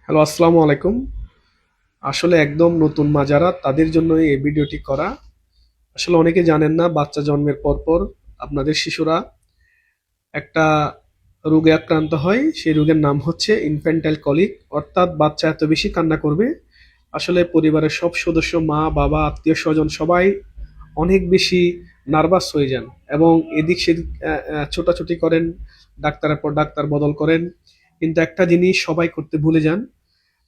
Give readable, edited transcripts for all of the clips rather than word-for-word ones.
Hello, আসসালামু আলাইকুম। আসলে একদম নতুন মা যারা তাদের জন্য এই ভিডিওটি করা। আসলে অনেকে জানেন না, বাচ্চা জন্মের পর পর আপনাদের শিশুরা একটা রোগে আক্রান্ত হয়। সেই রোগের নাম হচ্ছে ইনফ্যান্টাইল কলিক, অর্থাৎ বাচ্চা এত বেশি কান্না করবে, আসলে পরিবারের সব সদস্য, মা বাবা আত্মীয় স্বজন সবাই অনেক বেশি নার্ভাস হয়ে যান এবং এদিক সেদিক ছোটাছুটি করেন, ডাক্তারের পর ডাক্তার বদল করেন। কিন্তু একটা জিনিস সবাই করতে ভুলে যান,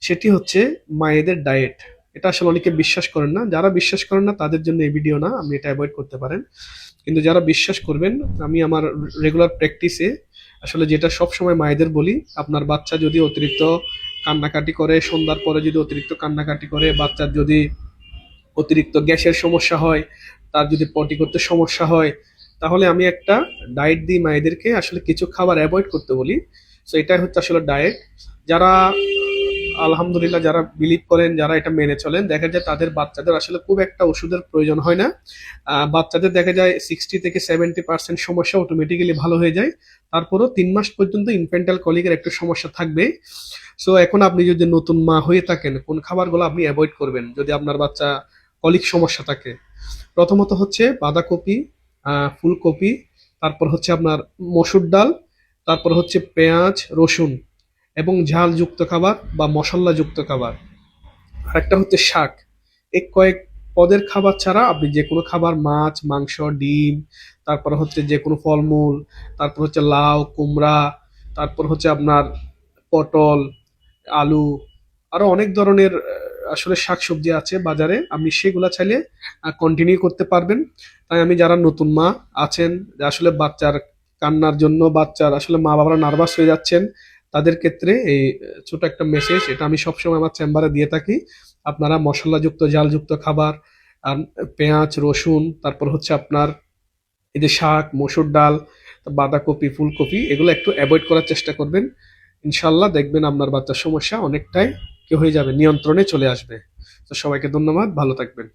সেটি হচ্ছে মায়েদের ডায়েট। এটা আসলে অনেকে বিশ্বাস করেন না। যারা বিশ্বাস করেন না তাদের জন্য এই ভিডিও না, আপনি এটা অ্যাভয়েড করতে পারেন। কিন্তু যারা বিশ্বাস করবেন, আমি আমার রেগুলার প্র্যাকটিসে আসলে যেটা সব সময় মায়েদের বলি, আপনার বাচ্চা যদি অতিরিক্ত কান্নাকাটি করে, সন্ধ্যার পরে যদি অতিরিক্ত কান্নাকাটি করে, বাচ্চার যদি অতিরিক্ত গ্যাসের সমস্যা হয়, তার যদি পটি করতে সমস্যা হয়, তাহলে আমি একটা ডায়েট দিই মায়েদেরকে, আসলে কিছু খাবার অ্যাভয়েড করতে বলি। তো এটাই হচ্ছে আসলে ডায়েট। যারা আলহামদুলিল্লাহ যারা বিলিভ করেন, যারা এটা মেনে চলেন, দেখা যায় তাদের বাচ্চাদের আসলে খুব একটা ওষুধের প্রয়োজন হয় না। বাচ্চাদের দেখা যায় 60 থেকে 70% সমস্যা অটোমেটিক্যালি ভালো হয়ে যায়। তারপরও 3 মাস পর্যন্ত ইনফ্যান্টাইল কলিকের একটু সমস্যা থাকবে। সো এখন আপনি যদি নতুন মা হয়ে থাকেন, কোন খাবারগুলো আপনি অ্যাভয়েড করবেন যদি আপনার বাচ্চা কলিক সমস্যা থাকে? প্রথমত হচ্ছে বাঁধাকপি, ফুলকপি, তারপর হচ্ছে আপনার মসুর ডাল, তারপর হচ্ছে পেঁয়াজ, রসুন এবং ঝালযুক্ত খাবার বা মশলাযুক্ত খাবার। আরেকটা হচ্ছে শাক। এই কয়েক পদের খাবার ছাড়া আপনি যে কোনো খাবার, মাছ, মাংস, ডিম, তারপর হচ্ছে যে কোনো ফলমূল, তারপর হচ্ছে লাউ, কুমড়া, তারপর হচ্ছে আপনার পটল, আলু, আরো অনেক ধরনের আসলে শাকসবজি আছে বাজারে, আপনি সেগুলা চাইলে কন্টিনিউ করতে পারবেন। তাই আমি যারা নতুন মা আছেন, যে আসলে বাচ্চার কান্নার জন্য বাচ্চার আসলে মা বাবারা নার্ভাস হয়ে যাচ্ছেন, তাদের ক্ষেত্রে এই ছোট একটা মেসেজ, এটা আমি সবসময় আমার চেম্বারে দিয়ে থাকি। আপনারা মশলাযুক্ত ঝালযুক্ত খাবার, আর পেঁয়াজ, রসুন, তারপর হচ্ছে আপনার এই যে শাক, মসুর ডাল, বাঁধাকপি, ফুলকপি, এগুলো একটু অ্যাভয়েড করার চেষ্টা করবেন। ইনশাল্লাহ দেখবেন আপনার বাচ্চার সমস্যা অনেকটাই কি হয়ে যাবে, নিয়ন্ত্রণে চলে আসবে। তো সবাইকে ধন্যবাদ, ভালো থাকবেন।